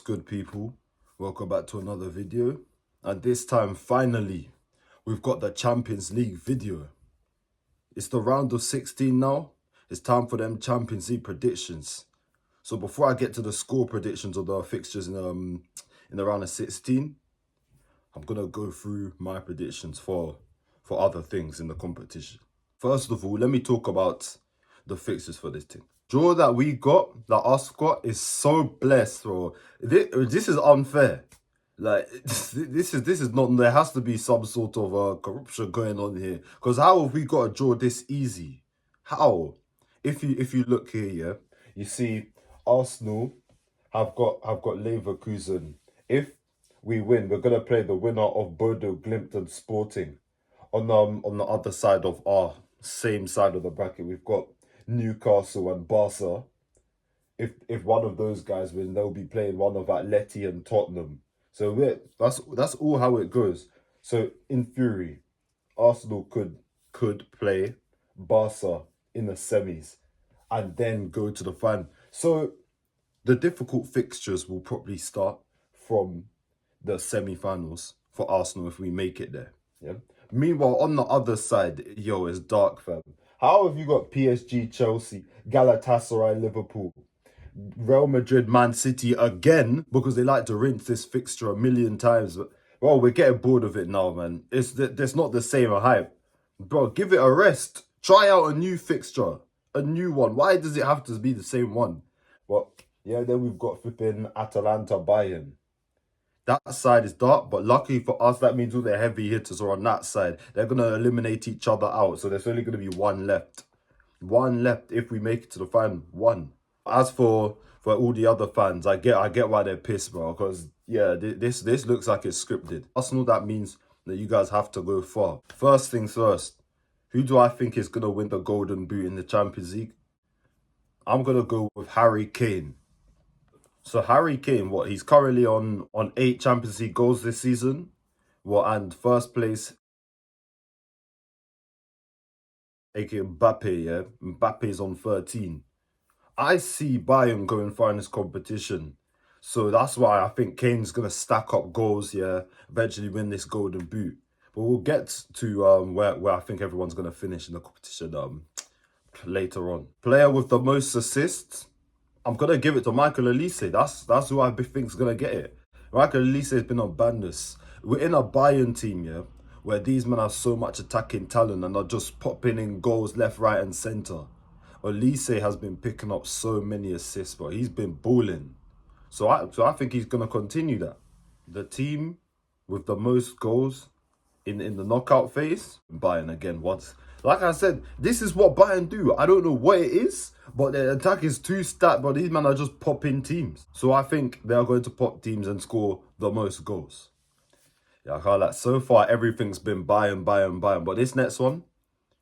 What's good, people? Welcome back to another video. And this time, finally, we've got the Champions League video. It's the round of 16 now. It's time for them Champions League predictions. So before I get to the score predictions of the fixtures in the round of 16, I'm gonna go through my predictions for other things in the competition. First of all, let me talk about the fixtures for this team. Draw that we got, that our squad is so blessed, bro. This is unfair. Like this is not. There has to be some sort of corruption going on here. Because how have we got a draw this easy? How? If you look here, yeah, you see Arsenal have got Leverkusen. If we win, we're gonna play the winner of Bodo Glimt and Sporting. On the other side of our same side of the bracket, we've got Newcastle and Barca. If one of those guys win, they'll be playing one of Atleti and Tottenham. So that's all how it goes. So in theory, Arsenal could play Barca in the semis and then go to the final. So the difficult fixtures will probably start from the semi-finals for Arsenal if we make it there. Yeah. Meanwhile, on the other side, yo, it's dark, fam. How have you got PSG, Chelsea, Galatasaray, Liverpool, Real Madrid, Man City again? Because they like to rinse this fixture a million times. But, well, we're getting bored of it now, man. There's not the same hype. Bro, give it a rest. Try out a new fixture. A new one. Why does it have to be the same one? But, yeah, then we've got flipping Atalanta, Bayern. That side is dark, but luckily for us, that means all the heavy hitters are on that side. They're going to eliminate each other out. So there's only going to be one left. One left if we make it to the final. One. As for all the other fans, I get why they're pissed, bro. Because, yeah, this looks like it's scripted. Arsenal, that means that you guys have to go far. First things first. Who do I think is going to win the Golden Boot in the Champions League? I'm going to go with Harry Kane. So Harry Kane, he's currently on 8 Champions League goals this season. And first place, aka Mbappe, yeah? Mbappe's on 13. I see Bayern going far in this competition. So that's why I think Kane's going to stack up goals, yeah? Eventually win this Golden Boot. But we'll get to where I think everyone's going to finish in the competition later on. Player with the most assists, I'm going to give it to Michael Olise. That's who I think's going to get it. Michael Olise has been on bandness. We're in a Bayern team, yeah, where these men have so much attacking talent and are just popping in goals left, right and centre. Olise has been picking up so many assists, but he's been balling. So I think he's going to continue that. The team with the most goals in the knockout phase, Bayern again once. Like I said, this is what Bayern do. I don't know what it is, but their attack is too stacked, but these men are just popping teams. So I think they are going to pop teams and score the most goals. Yeah, I can't lie. So far, everything's been Bayern. But this next one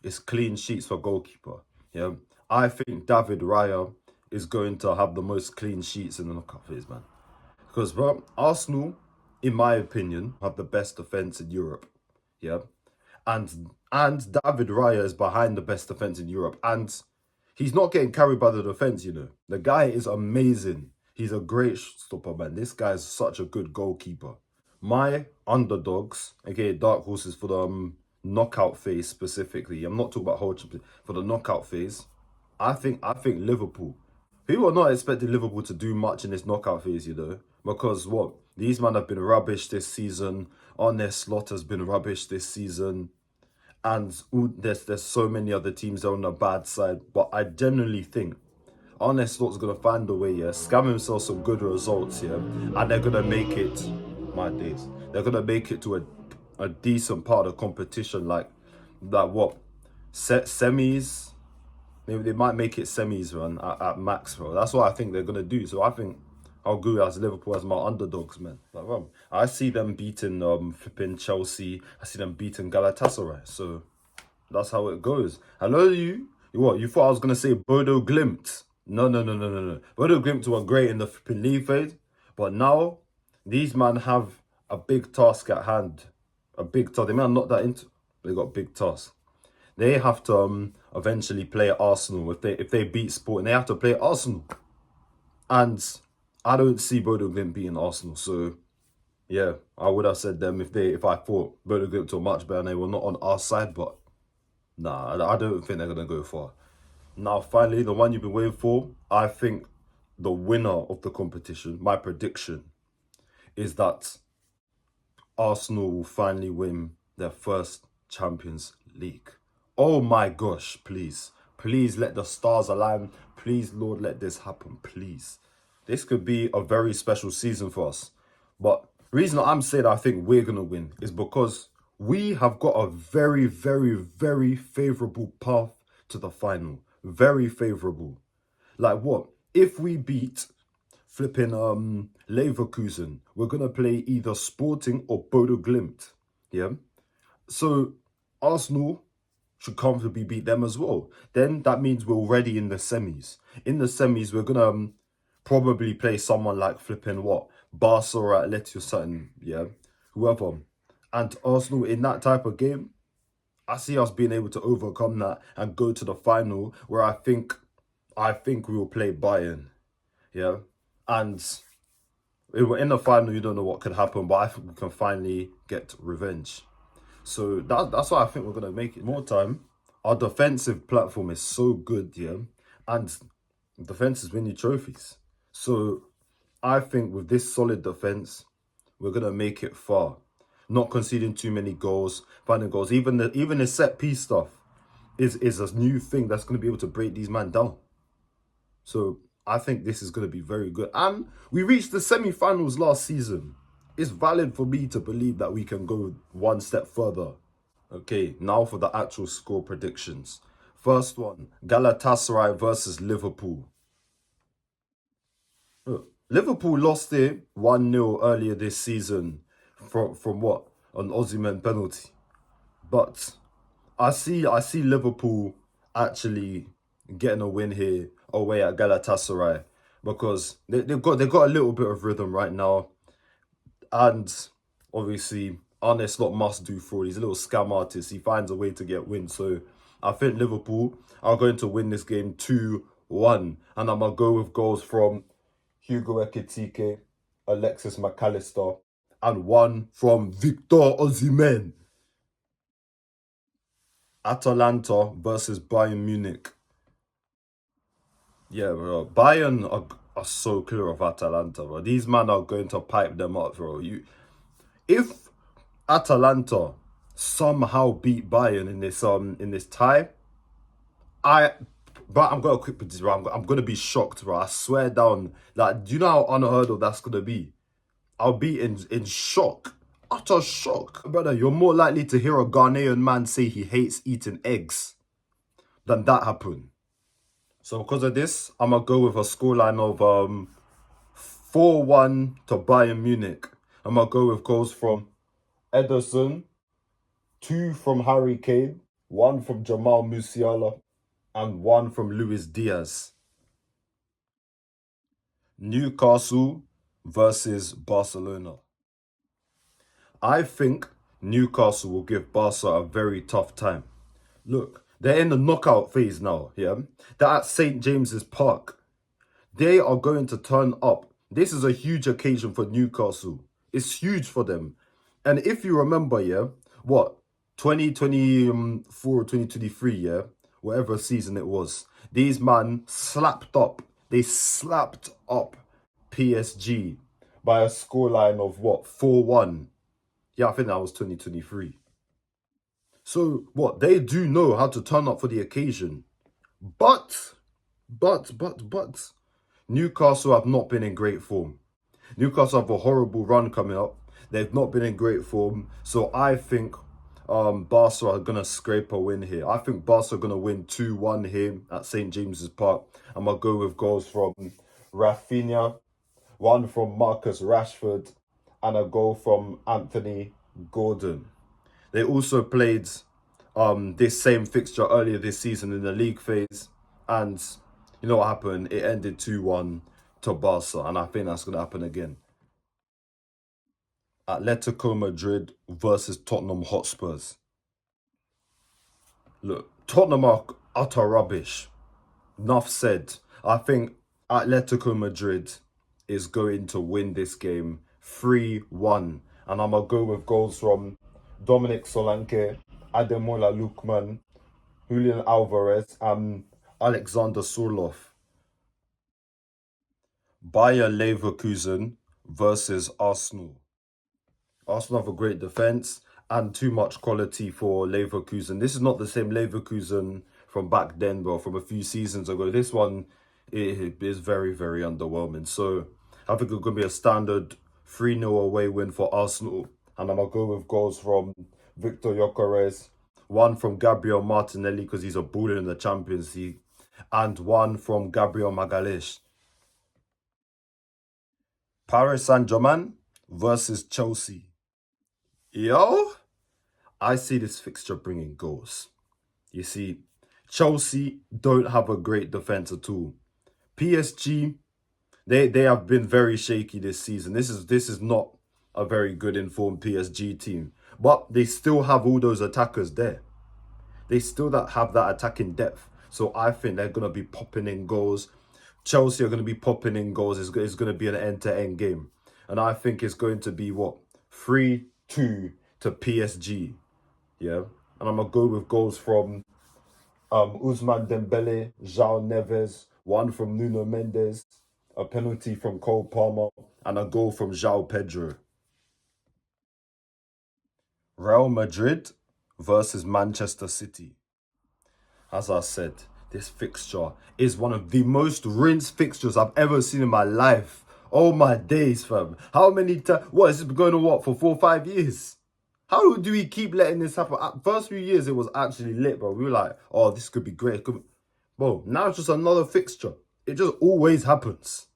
is clean sheets for goalkeeper. Yeah, I think David Raya is going to have the most clean sheets in the knockout phase, man. Because, bro, Arsenal, in my opinion, have the best defence in Europe. Yeah. And David Raya is behind the best defence in Europe. And he's not getting carried by the defence, you know. The guy is amazing. He's a great stopper, man. This guy is such a good goalkeeper. My underdogs, aka dark horses for the knockout phase specifically. I'm not talking about whole for the knockout phase. I think Liverpool. People are not expecting Liverpool to do much in this knockout phase, you know. Because what? These men have been rubbish this season. Arne Slot has been rubbish this season. And there's so many other teams on the bad side. But I genuinely think Arne Slot's going to find a way, yeah, scam himself some good results, yeah, and they're going to make it, my days, they're going to make it to a decent part of competition, like what, semis, they might make it semis, run at max, bro. That's what I think they're going to do. So I think I'll go as Liverpool as my underdogs, man. Like, I see them beating flipping Chelsea. I see them beating Galatasaray. So that's how it goes. Hello, you thought I was going to say Bodo Glimt? No. Bodo Glimt were great in the flipping league phase. But now, these men have a big task at hand. A big task. They may not that into. They got a big task. They have to eventually play Arsenal. If they beat Sporting, they have to play Arsenal. And I don't see Bodo Glimt beating Arsenal. So yeah, I would have said them if I thought Bodo Glimt were much better and they were not on our side. But nah, I don't think they're gonna go far. Now, finally, the one you've been waiting for. I think the winner of the competition, my prediction, is that Arsenal will finally win their first Champions League. Oh my gosh, please. Please let the stars align. Please, Lord, let this happen, please. This could be a very special season for us. But the reason I'm saying I think we're going to win is because we have got a very, very, very favourable path to the final. Very favourable. Like what? If we beat flipping Leverkusen, we're gonna play either Sporting or Bodo Glimt. Yeah. So Arsenal should comfortably beat them as well. Then that means we're already in the semis. In the semis, we're gonna probably play someone like flipping what? Barca or Atleti or something, yeah. Whoever. And Arsenal in that type of game, I see us being able to overcome that and go to the final where I think we will play Bayern. Yeah. And in the final, you don't know what could happen, but I think we can finally get revenge. So that's why I think we're gonna make it more time. Our defensive platform is so good, yeah, and defense is winning trophies. So I think with this solid defense, we're gonna make it far. Not conceding too many goals, finding goals. Even the set piece stuff is a new thing that's gonna be able to break these men down. So I think this is going to be very good. And we reached the semi-finals last season. It's valid for me to believe that we can go one step further. Okay, now for the actual score predictions. First one, Galatasaray versus Liverpool. Look, Liverpool lost it 1-0 earlier this season from what? An Osimhen penalty. But I see Liverpool actually getting a win here away at Galatasaray because they've got a little bit of rhythm right now, and obviously Arne Slot must do fraud. He's a little scam artist. He finds a way to get wins. So I think Liverpool are going to win this game 2-1, and I'm gonna go with goals from Hugo Ekitike, Alexis McAllister, and one from Victor Osimhen. Atalanta versus Bayern Munich. Yeah, bro. Bayern are so clear of Atalanta, bro. These men are going to pipe them up, bro. If Atalanta somehow beat Bayern in this tie, but I'm gonna quick predict, bro. I'm gonna be shocked, bro. I swear down. Like, do you know how unheard of that's gonna be? I'll be in shock. Utter shock. Brother, you're more likely to hear a Ghanaian man say he hates eating eggs than that happen. So because of this, I'm going to go with a scoreline of 4-1 to Bayern Munich. I'm going to go with goals from Ederson, 2 from Harry Kane, 1 from Jamal Musiala, and 1 from Luis Diaz. Newcastle versus Barcelona. I think Newcastle will give Barca a very tough time. Look, they're in the knockout phase now, yeah? They're at St. James's Park. They are going to turn up. This is a huge occasion for Newcastle. It's huge for them. And if you remember, yeah, what, 2024 or 2023, yeah, whatever season it was, these man slapped up. They slapped up PSG by a scoreline of what, 4-1. Yeah, I think that was 2023. So what, they do know how to turn up for the occasion. But Newcastle have not been in great form. Newcastle have a horrible run coming up. They've not been in great form. So I think Barca are going to scrape a win here. I think Barca are going to win 2-1 here at St. James's Park. I'm going to go with goals from Rafinha, 1 from Marcus Rashford, and a goal from Anthony Gordon. They also played this same fixture earlier this season in the league phase. And you know what happened? It ended 2-1 to Barca. And I think that's going to happen again. Atletico Madrid versus Tottenham Hotspurs. Look, Tottenham are utter rubbish. Enough said. I think Atletico Madrid is going to win this game 3-1. And I'm going to go with goals from Dominic Solanke, Ademola Lookman, Julian Alvarez, and Alexander Surlov. Bayer Leverkusen versus Arsenal. Arsenal have a great defence and too much quality for Leverkusen. This is not the same Leverkusen from back then, bro, from a few seasons ago. This one is very, very underwhelming. So I think it's going to be a standard 3-0 away win for Arsenal. And I'm going to go with goals from Victor Gyökeres, one from Gabriel Martinelli because he's a baller in the Champions League, and one from Gabriel Magalhaes. Paris Saint-Germain versus Chelsea. Yo, I see this fixture bringing goals. You see, Chelsea don't have a great defense at all. PSG, they have been very shaky this season. This is not a very good informed PSG team, but they still have all those attackers there. They still have that attacking depth. So I think they're gonna be popping in goals. Chelsea are gonna be popping in goals. It's gonna be an end-to-end game, and I think it's going to be what 3-2 to PSG. Yeah, and I'm gonna go with goals from Ousmane Dembele, João Neves, one from Nuno Mendes, a penalty from Cole Palmer, and a goal from João Pedro. Real Madrid versus Manchester City. As I said, this fixture is one of the most rinsed fixtures I've ever seen in my life. Oh my days, fam. How many times? What, has it been going on, what, for 4 or 5 years? How do we keep letting this happen? First few years, it was actually lit, bro. We were like, oh, this could be great. Bro, now it's just another fixture. It just always happens.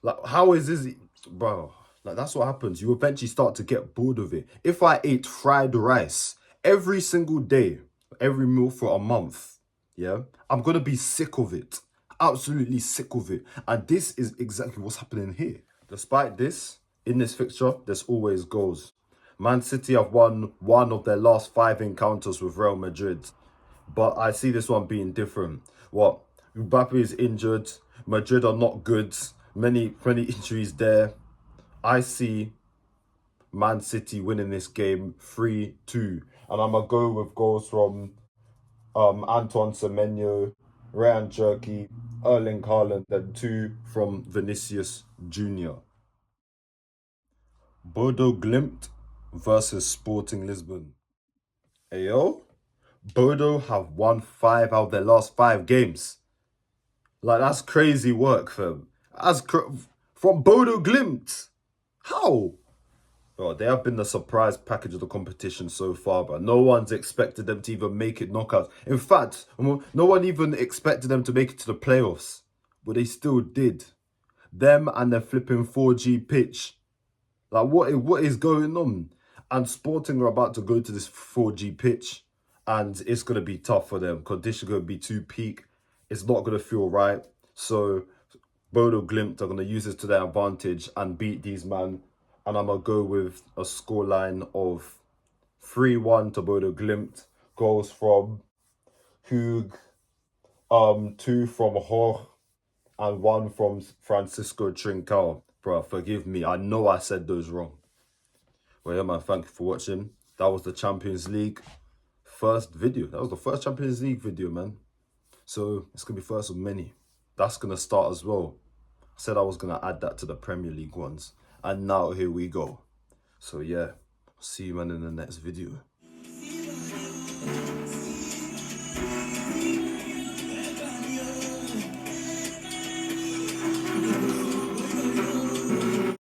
Like, how is this? Bro, like, that's what happens. You eventually start to get bored of it. If I ate fried rice every single day, every meal for a month, yeah, I'm going to be sick of it. Absolutely sick of it. And this is exactly what's happening here. Despite this, in this fixture, there's always goals. Man City have won one of their last 5 encounters with Real Madrid. But I see this one being different. What? Mbappe is injured. Madrid are not good. Many injuries there. I see Man City winning this game 3-2. And I'm going to go with goals from Antoine Semenyo, Ryan Cherki, Erling Haaland, and 2 from Vinicius Jr. Bodo Glimt versus Sporting Lisbon. Ayo, Bodo have won 5 out of their last 5 games. Like, that's crazy work, fam. From Bodo Glimt. How? Bro, they have been the surprise package of the competition so far, but no one's expected them to even make it knockouts. In fact, no one even expected them to make it to the playoffs, but they still did. Them and their flipping 4G pitch. Like, what is going on? And Sporting are about to go to this 4G pitch, and it's going to be tough for them. Conditions are going to be too peak. It's not going to feel right. So Bodo Glimt are going to use this to their advantage and beat these man. And I'm going to go with a scoreline of 3-1 to Bodo Glimt. Goals from Hug, 2 from Hor, and 1 from Francisco Trincao. Bro, forgive me. I know I said those wrong. Well, yeah, man, thank you for watching. That was the Champions League first video. That was the first Champions League video, man. So it's going to be first of many. That's going to start as well. I said I was going to add that to the Premier League ones. And now here we go. So yeah, see you, man, in the next video.